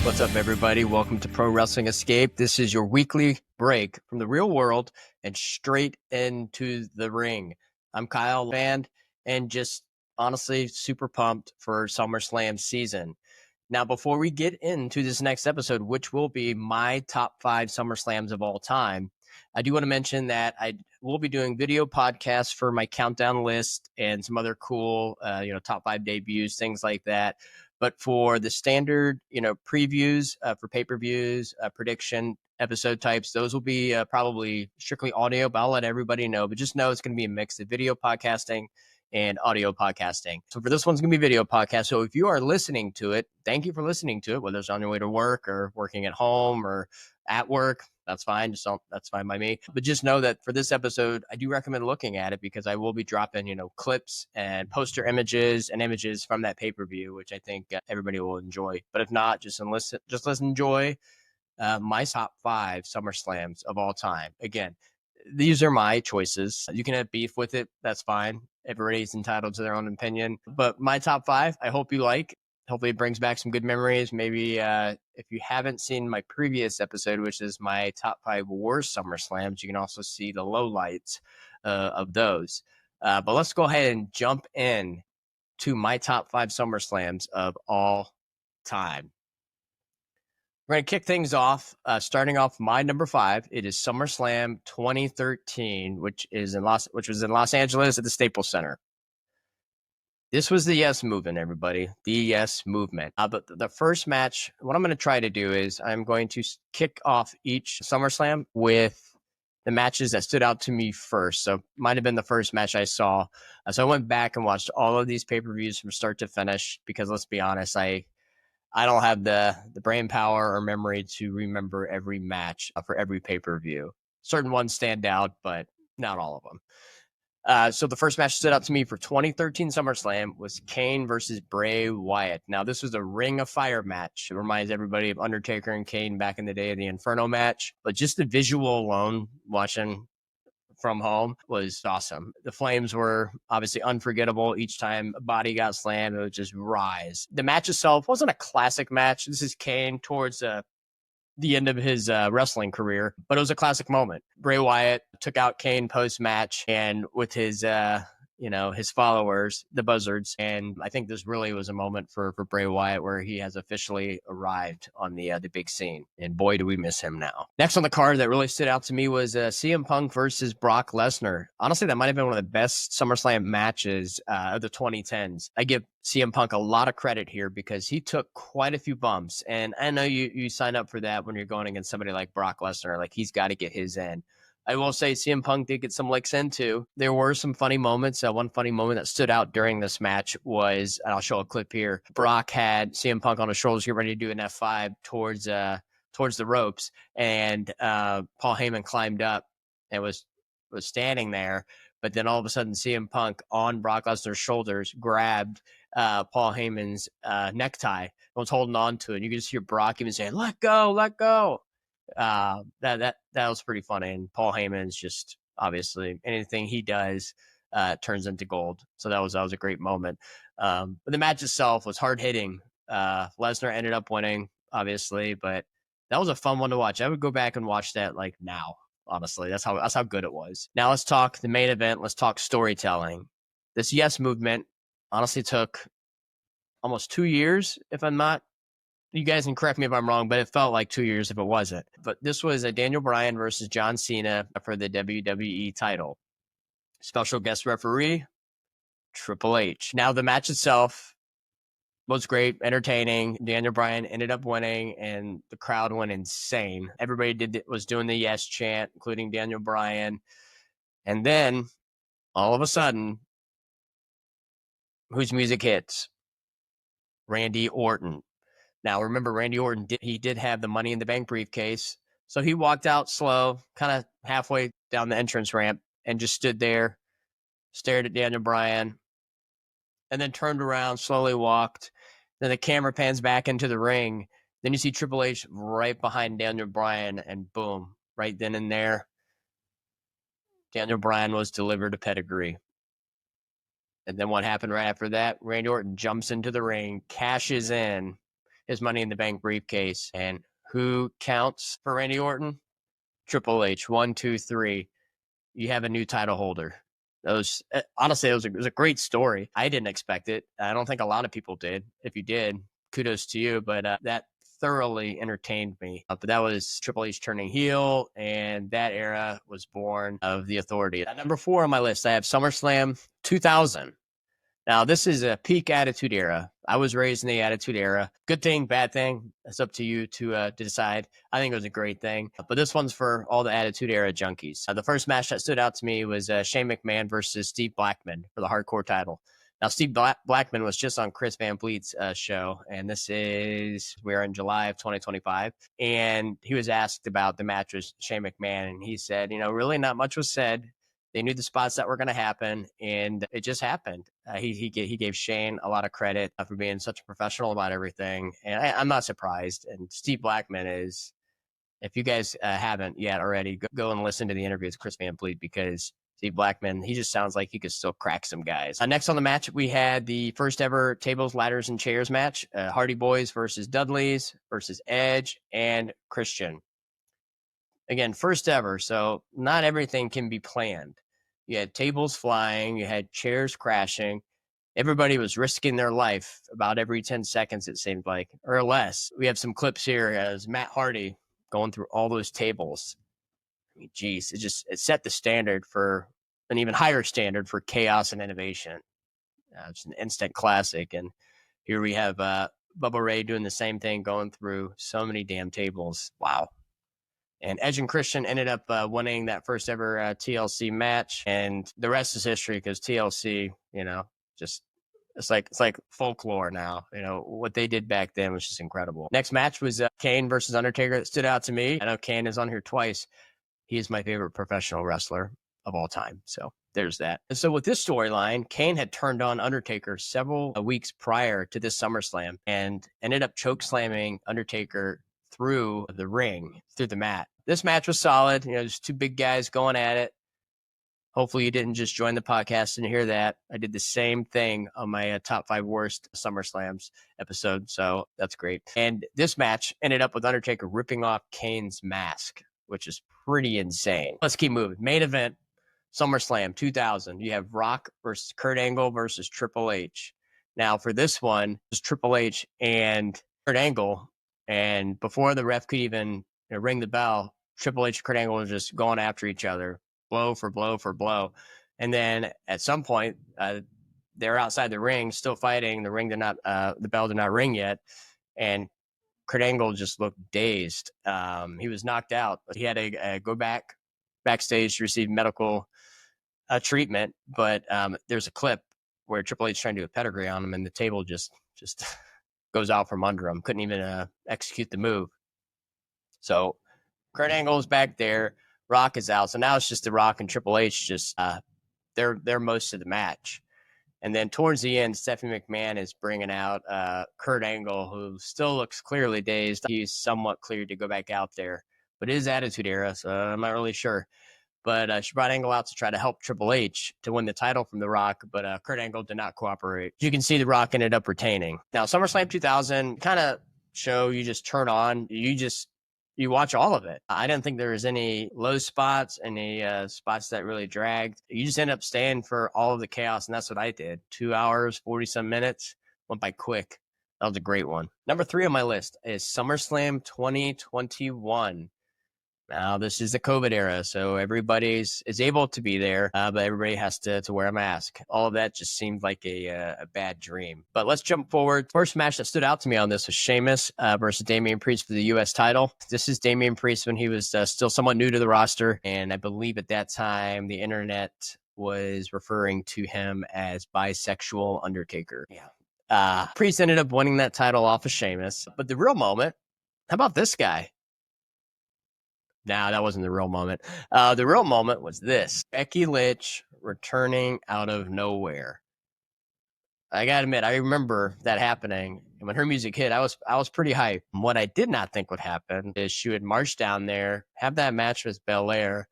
What's up, everybody? Welcome to Pro Wrestling Escape. This is your weekly break from the real world and straight into the ring. I'm Kyle Band and just honestly super pumped for SummerSlam season. Now, before we get into this next episode, which will be my top 5 SummerSlams of all time, I do want to mention that I will be doing video podcasts for my countdown list and some other cool, top 5 debuts, things like that. But for the standard, previews for pay-per-views, prediction episode types, those will be probably strictly audio, but I'll let everybody know. But just know it's going to be a mix of video podcasting and audio podcasting. So for this one's going to be video podcast. So if you are listening to it, thank you for listening to it, whether it's on your way to work or working at home or at work. That's fine. That's fine by me. But just know that for this episode, I do recommend looking at it because I will be dropping, clips and poster images and images from that pay-per-view, which I think everybody will enjoy. But if not, just enjoy my top 5 SummerSlams of all time. Again, these are my choices. You can have beef with it. That's fine. Everybody's entitled to their own opinion. But my top 5, I hope you like. Hopefully it brings back some good memories. Maybe if you haven't seen my previous episode, which is my top 5 worst SummerSlams, you can also see the lowlights of those. But let's go ahead and jump in to my top 5 SummerSlams of all time. We're going to kick things off, starting off my number 5. It is SummerSlam 2013, which was in Los Angeles at the Staples Center. This was the Yes Movement, everybody. The Yes Movement. But the first match, what I'm going to try to do is I'm going to kick off each SummerSlam with the matches that stood out to me first. So might have been the first match I saw. So I went back and watched all of these pay-per-views from start to finish because let's be honest, I don't have the brain power or memory to remember every match for every pay-per-view. Certain ones stand out, but not all of them. So the first match stood out to me for 2013 SummerSlam was Kane versus Bray Wyatt. Now, this was a Ring of Fire match. It reminds everybody of Undertaker and Kane back in the day of the Inferno match. But just the visual alone, watching from home, was awesome. The flames were obviously unforgettable. Each time a body got slammed, it would just rise. The match itself wasn't a classic match. This is Kane towards the end of his wrestling career, but it was a classic moment. Bray Wyatt took out Kane post-match and with his his followers, the Buzzards, and I think this really was a moment for Bray Wyatt where he has officially arrived on the big scene, and boy, do we miss him now. Next on the card that really stood out to me was CM Punk versus Brock Lesnar. Honestly, that might have been one of the best SummerSlam matches of the 2010s. I give CM Punk a lot of credit here because he took quite a few bumps, and I know you sign up for that when you're going against somebody like Brock Lesnar. Like, he's got to get his in. I will say CM Punk did get some licks in too. There were some funny moments. One funny moment that stood out during this match was, and I'll show a clip here, Brock had CM Punk on his shoulders, getting ready to do an F5 towards the ropes, and Paul Heyman climbed up and was standing there. But then all of a sudden, CM Punk on Brock Lesnar's shoulders grabbed Paul Heyman's necktie and was holding on to it. You could just hear Brock even saying, "Let go, let go." That was pretty funny. And Paul Heyman's just obviously anything he does turns into gold. So that was a great moment. But the match itself was hard hitting. Lesnar ended up winning, obviously, but that was a fun one to watch. I would go back and watch that like now. Honestly, that's how good it was. Now let's talk the main event. Let's talk storytelling. This Yes Movement honestly took almost 2 years, if I'm not. You guys can correct me if I'm wrong, but it felt like 2 years if it wasn't. But this was a Daniel Bryan versus John Cena for the WWE title. Special guest referee, Triple H. Now, the match itself was great, entertaining. Daniel Bryan ended up winning, and the crowd went insane. Everybody was doing the yes chant, including Daniel Bryan. And then, all of a sudden, whose music hits? Randy Orton. Now, remember, Randy Orton, he did have the Money in the Bank briefcase. So he walked out slow, kind of halfway down the entrance ramp, and just stood there, stared at Daniel Bryan, and then turned around, slowly walked. Then the camera pans back into the ring. Then you see Triple H right behind Daniel Bryan, and boom, right then and there, Daniel Bryan was delivered a pedigree. And then what happened right after that? Randy Orton jumps into the ring, cashes in, his Money in the Bank briefcase. And who counts for Randy Orton? Triple H. 1, 2, 3. You have a new title holder. Honestly, it was a great story. I didn't expect it. I don't think a lot of people did. If you did, kudos to you. But that thoroughly entertained me. But that was Triple H turning heel, and that era was born of the Authority. At number 4 on my list, I have SummerSlam 2000. Now, this is a peak Attitude Era. I was raised in the Attitude Era. Good thing, bad thing, it's up to you to decide. I think it was a great thing. But this one's for all the Attitude Era junkies. The first match that stood out to me was Shane McMahon versus Steve Blackman for the Hardcore title. Now, Steve Blackman was just on Chris Van Vliet's show, and we're in July of 2025, and he was asked about the match with Shane McMahon, and he said, really not much was said. They knew the spots that were going to happen, and it just happened. He gave Shane a lot of credit for being such a professional about everything, and I'm not surprised. And Steve Blackman is, if you guys haven't yet already, go and listen to the interview with Chris Van Vliet, because Steve Blackman, he just sounds like he could still crack some guys. Next on the match, we had the first ever tables, ladders, and chairs match. Hardy Boys versus Dudleys versus Edge and Christian. Again, first ever, so not everything can be planned. You had tables flying, you had chairs crashing. Everybody was risking their life about every 10 seconds, it seemed like, or less. We have some clips here as Matt Hardy going through all those tables. I mean, geez, it set the standard for an even higher standard for chaos and innovation. It's an instant classic. And here we have Bubba Ray doing the same thing, going through so many damn tables. Wow. And Edge and Christian ended up winning that first ever TLC match, and the rest is history, because TLC, just it's like folklore now. What they did back then was just incredible. Next match was Kane versus Undertaker. That stood out to me. I know Kane is on here twice. He is my favorite professional wrestler of all time. So there's that. And so with this storyline, Kane had turned on Undertaker several weeks prior to this SummerSlam and ended up choke slamming Undertaker through the ring, through the mat. This match was solid. Just two big guys going at it. Hopefully you didn't just join the podcast and hear that. I did the same thing on my top 5 worst SummerSlams episode, so that's great. And this match ended up with Undertaker ripping off Kane's mask, which is pretty insane. Let's keep moving. Main event, SummerSlam 2000. You have Rock versus Kurt Angle versus Triple H. Now for this one, it's Triple H and Kurt Angle. And before the ref could even ring the bell, Triple H and Kurt Angle were just going after each other, blow for blow for blow. And then at some point, they're outside the ring, still fighting. The bell did not ring yet. And Kurt Angle just looked dazed. He was knocked out. He had to go backstage to receive medical treatment. But there's a clip where Triple H trying to do a pedigree on him, and the table just goes out from under him. Couldn't even execute the move. So Kurt Angle is back there. Rock is out. So now it's just the Rock and Triple H. Just they're most of the match. And then towards the end, Stephanie McMahon is bringing out Kurt Angle, who still looks clearly dazed. He's somewhat cleared to go back out there, but it is Attitude Era, so I'm not really sure. But she brought Angle out to try to help Triple H to win the title from The Rock, but Kurt Angle did not cooperate. You can see The Rock ended up retaining. Now, SummerSlam 2000 kind of show you just turn on. You watch all of it. I didn't think there was any low spots, any spots that really dragged. You just end up staying for all of the chaos, and that's what I did. 2 hours, 40-some minutes. Went by quick. That was a great one. Number 3 on my list is SummerSlam 2021. Now, this is the COVID era, so everybody is able to be there, but everybody has to wear a mask. All of that just seemed like a bad dream. But let's jump forward. First match that stood out to me on this was Sheamus versus Damian Priest for the U.S. title. This is Damian Priest when he was still somewhat new to the roster, and I believe at that time the internet was referring to him as bisexual Undertaker. Yeah. Priest ended up winning that title off of Sheamus, but the real moment, how about this guy? Nah, that wasn't the real moment. The real moment was this. Becky Lynch returning out of nowhere. I gotta admit, I remember that happening. And when her music hit, I was pretty hyped. What I did not think would happen is she would march down there, have that match with Belair,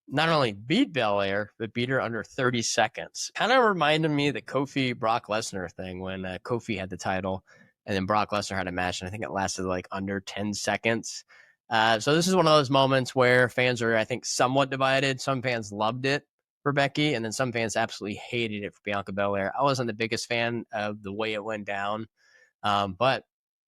not only beat Belair, but beat her under 30 seconds. Kind of reminded me of the Kofi Brock Lesnar thing when Kofi had the title. And then Brock Lesnar had a match, and I think it lasted like under 10 seconds. So this is one of those moments where fans are, I think, somewhat divided. Some fans loved it for Becky, and then some fans absolutely hated it for Bianca Belair. I wasn't the biggest fan of the way it went down, but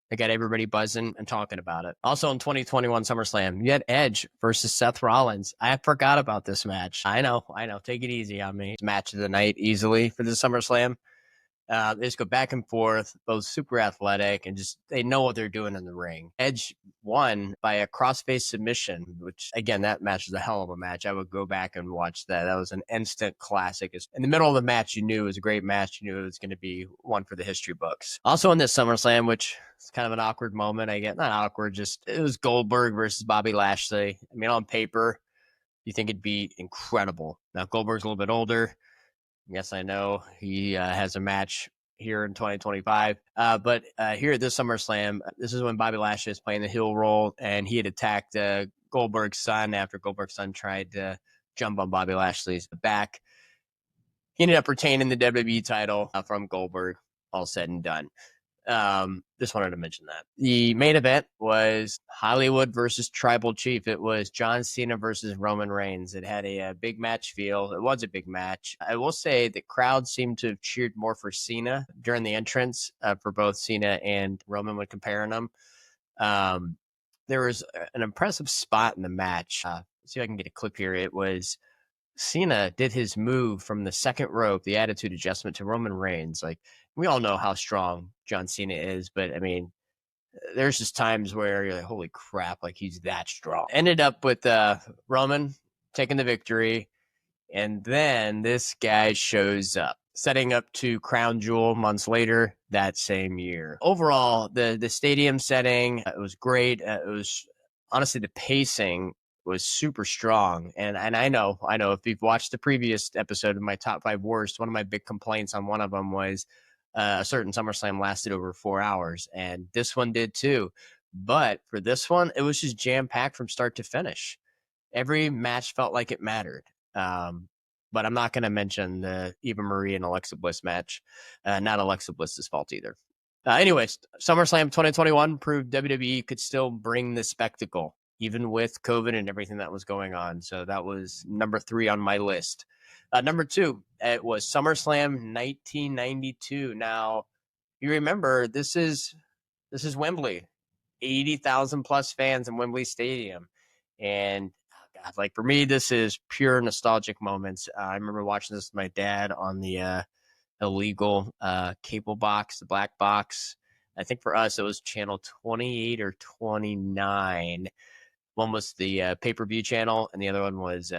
it got everybody buzzing and talking about it. Also in 2021 SummerSlam, you had Edge versus Seth Rollins. I forgot about this match. I know. Take it easy on me. Match of the night easily for the SummerSlam. They just go back and forth, both super athletic, and just they know what they're doing in the ring. Edge won by a crossface submission, which, again, that match is a hell of a match. I would go back and watch that. That was an instant classic. In the middle of the match, you knew it was a great match. You knew it was going to be one for the history books. Also in this SummerSlam, which is kind of an awkward moment, I get. Not awkward, just it was Goldberg versus Bobby Lashley. I mean, on paper, you think it'd be incredible. Now, Goldberg's a little bit older. Yes, I know he has a match here in 2025. But here at this SummerSlam, this is when Bobby Lashley is playing the heel role, and he had attacked Goldberg's son after Goldberg's son tried to jump on Bobby Lashley's back. He ended up retaining the WWE title from Goldberg, all said and done. Just wanted to mention that. The main event was Hollywood versus Tribal Chief. It was John Cena versus Roman Reigns. It had a big match feel. It was a big match. I will say the crowd seemed to have cheered more for Cena during the entrance for both Cena and Roman when comparing them. There was an impressive spot in the match. See if I can get a clip here. It was Cena did his move from the second rope, the attitude adjustment to Roman Reigns. Like, we all know how strong John Cena is, but I mean, there's just times where you're like, holy crap, like he's that strong. Ended up with Roman taking the victory, and then this guy shows up, setting up to Crown Jewel months later that same year. Overall, the stadium setting, it was great. It was honestly the pacing was super strong. And I know if you've watched the previous episode of my top 5 worst, one of my big complaints on one of them was a certain SummerSlam lasted over 4 hours, and this one did too. But for this one, it was just jam-packed from start to finish. Every match felt like it mattered. But I'm not going to mention the Eva Marie and Alexa Bliss match. Not Alexa Bliss's fault either. Anyways, SummerSlam 2021 proved WWE could still bring the spectacle, even with COVID and everything that was going on. So that was number 3 on my list. Number 2, it was SummerSlam 1992. Now, you remember, this is Wembley, 80,000 plus fans in Wembley Stadium. And oh God, like for me, this is pure nostalgic moments. I remember watching this with my dad on the illegal cable box, the black box. I think for us, it was channel 28 or 29. One was the pay-per-view channel, and the other one was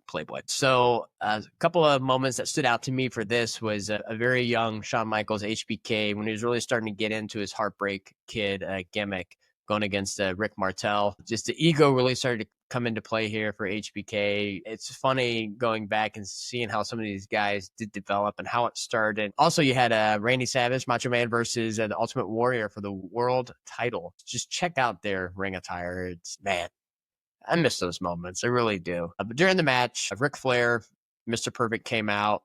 Playboy. So a couple of moments that stood out to me for this was a very young Shawn Michaels, HBK, when he was really starting to get into his Heartbreak Kid gimmick, going against Rick Martel. Just the ego really started to come into play here for HBK. It's funny going back and seeing how some of these guys did develop and how it started. Also, you had Randy Savage, Macho Man versus the Ultimate Warrior for the world title. Just check out their ring attire. It's, man, I miss those moments. I really do. But during the match, Ric Flair, Mr. Perfect came out.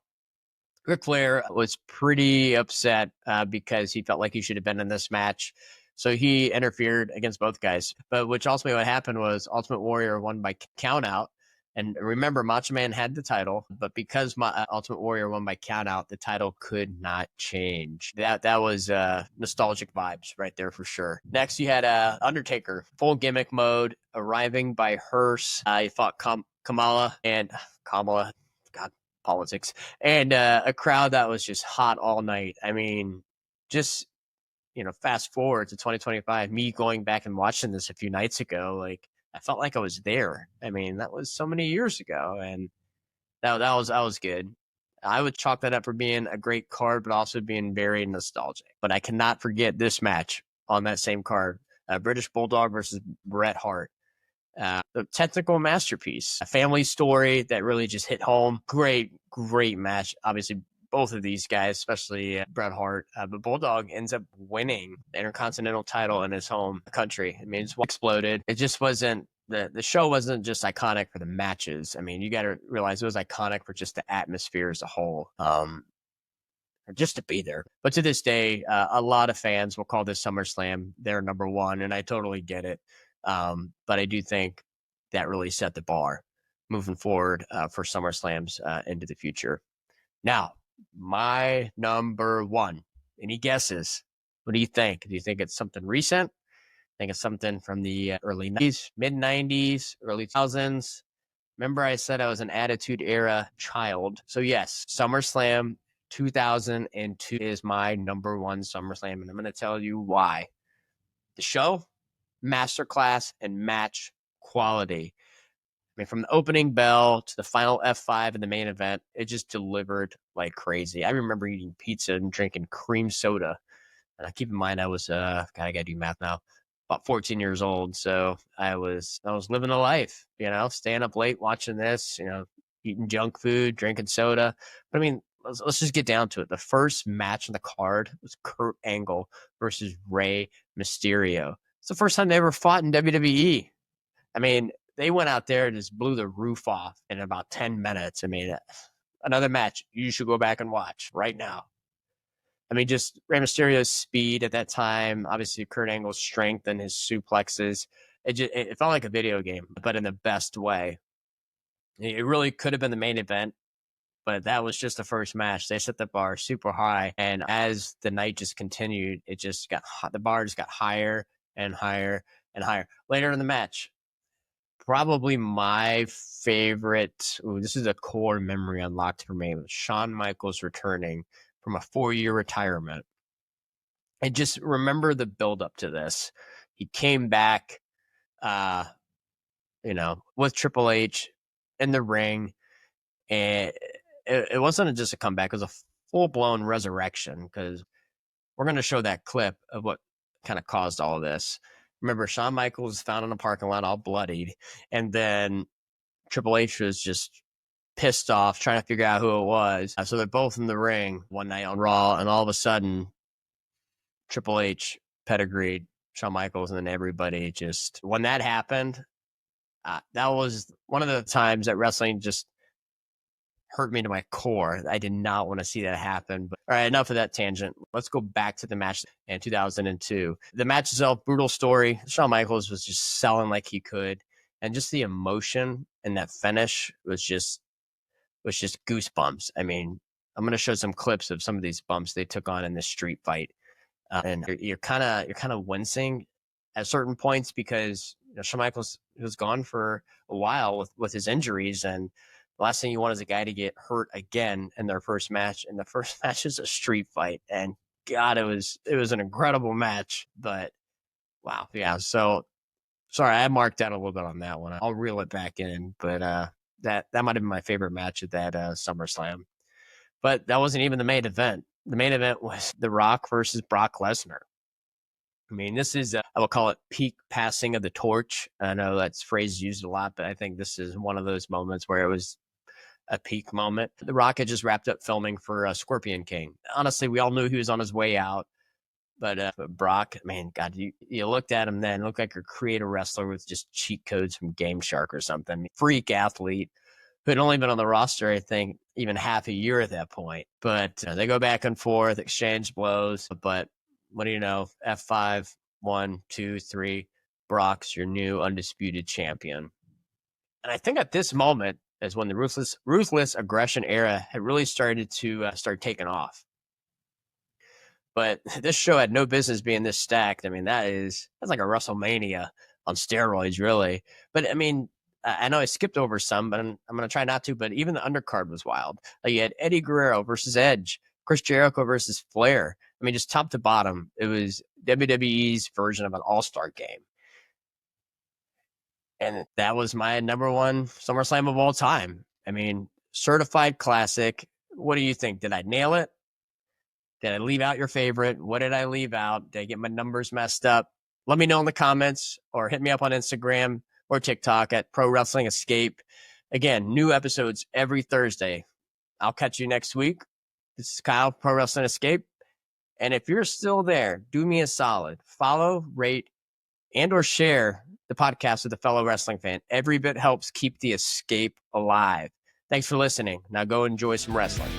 Ric Flair was pretty upset because he felt like he should have been in this match. So he interfered against both guys. But which ultimately what happened was Ultimate Warrior won by countout. And remember, Macho Man had the title, but because Ultimate Warrior won by countout, the title could not change. That was nostalgic vibes right there for sure. Next, you had Undertaker, full gimmick mode, arriving by hearse. He fought Kamala, God, politics, and a crowd that was just hot all night. I mean, just, fast forward to 2025, me going back and watching this a few nights ago, like, I felt like I was there. I mean, that was so many years ago, and that was good. I would chalk that up for being a great card, but also being very nostalgic. But I cannot forget this match on that same card, British Bulldog versus Bret Hart. The technical masterpiece, a family story that really just hit home. Great match. Obviously, both of these guys, especially Bret Hart, but Bulldog ends up winning the Intercontinental title in his home country. I mean, it's exploded. It just wasn't, the show wasn't just iconic for the matches. I mean, you got to realize it was iconic for just the atmosphere as a whole. just to be there. But to this day, a lot of fans will call this SummerSlam their number one, and I totally get it. But I do think that really set the bar moving forward for SummerSlams into the future. Now, my number one. Any guesses? What do you think? Do you think it's something recent? Think it's something from the early 90s, mid 90s, early 2000s? Remember I said I was an Attitude Era child. So yes, SummerSlam 2002 is my number one SummerSlam, and I'm going to tell you why. The show, masterclass, and match quality. I mean, from the opening bell to the final F5 in the main event, it just delivered like crazy. I remember eating pizza and drinking cream soda. And keep in mind, I was, I got to do math now, about 14 years old. So I was living a life, staying up late, watching this, eating junk food, drinking soda. But I mean, let's just get down to it. The first match on the card was Kurt Angle versus Rey Mysterio. It's the first time they ever fought in WWE. I mean, they went out there and just blew the roof off in about 10 minutes. I mean, another match you should go back and watch right now. I mean, just Rey Mysterio's speed at that time, obviously Kurt Angle's strength and his suplexes. It felt like a video game, but in the best way. It really could have been the main event, but that was just the first match. They set the bar super high, and as the night just continued, it just got hot. The bar just got higher and higher and higher. Later in the match, probably my favorite. This is a core memory unlocked for me. Shawn Michaels returning from a 4-year retirement. And just remember the build up to this. He came back, with Triple H in the ring. And it wasn't just a comeback. It was a full-blown resurrection, because we're going to show that clip of what kind of caused all of this. Remember, Shawn Michaels was found in a parking lot all bloodied. And then Triple H was just pissed off, trying to figure out who it was. So they're both in the ring one night on Raw, and all of a sudden, Triple H pedigreed Shawn Michaels, and then everybody just, when that happened, that was one of the times that wrestling just hurt me to my core. I did not want to see that happen. But all right, enough of that tangent. Let's go back to the match in 2002. The match itself, brutal story. Shawn Michaels was just selling like he could, and just the emotion in that finish was just goosebumps. I mean, I'm going to show some clips of some of these bumps they took on in this street fight, and you're kind of wincing at certain points, because Shawn Michaels was gone for a while with his injuries, and the last thing you want is a guy to get hurt again in their first match. And the first match is a street fight, and God, it was an incredible match. But wow, yeah. So sorry, I marked out a little bit on that one. I'll reel it back in, but that might have been my favorite match at that SummerSlam. But that wasn't even the main event. The main event was The Rock versus Brock Lesnar. I mean, this is, I will call it peak passing of the torch. I know that's phrase used a lot, but I think this is one of those moments where it was a peak moment. The Rock had just wrapped up filming for Scorpion King. Honestly, we all knew he was on his way out. But Brock, man, God, you looked at him then, looked like a creative wrestler with just cheat codes from Game Shark or something. Freak athlete who had only been on the roster, I think, even half a year at that point. But they go back and forth, exchange blows. But what do you know? F5, 1, 2, 3. Brock's your new undisputed champion. And I think at this moment is when the ruthless aggression era had really started to start taking off. But this show had no business being this stacked. I mean, that's like a WrestleMania on steroids, really. But I mean, I know I skipped over some, but I'm going to try not to. But even the undercard was wild. Like, you had Eddie Guerrero versus Edge, Chris Jericho versus Flair. I mean, just top to bottom, it was WWE's version of an all-star game. And that was my number one SummerSlam of all time. I mean, certified classic. What do you think? Did I nail it? Did I leave out your favorite? What did I leave out? Did I get my numbers messed up? Let me know in the comments, or hit me up on Instagram or TikTok at Pro Wrestling Escape. Again, new episodes every Thursday. I'll catch you next week. This is Kyle, Pro Wrestling Escape. And if you're still there, do me a solid. Follow, rate, and or share the podcast with a fellow wrestling fan. Every bit helps keep the escape alive. Thanks for listening. Now go enjoy some wrestling.